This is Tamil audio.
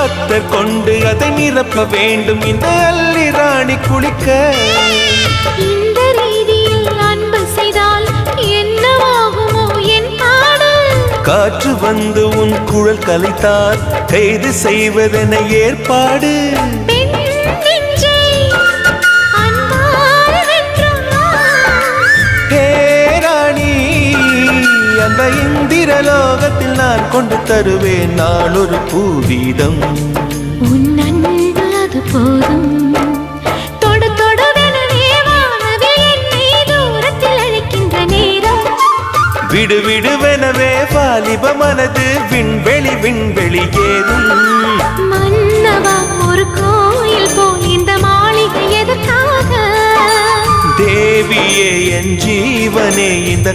அத்தர் கொண்டு அதை நிரப்ப வேண்டும் இந்த அல்லி ராணி குளிக்க. இந்த ரீதியில் அன்பு செய்தால் என்னவாகுமோ என் பாடு? காற்று வந்து உன் குழல் கலைத்தால் கைது செய்வதென ஏற்பாடு. அந்த இந்திரலோகத்தில் நான் கொண்டு தருவேன் நான் ஒரு பூவீதம். உன் அன்பு அது போதும். தொடு தொடுவெனவே வானவில் என்னை தூரத்தில் அழைக்கின்ற நேரம். விடு விடுவெனவே வாலிப மனது விண்வெளி விண்வெளி ஏறும். மன்னவா ஒரு கோயில் போல் இந்த மாளிகை எதற்காக? தேவியே என் ஜீவனே இந்த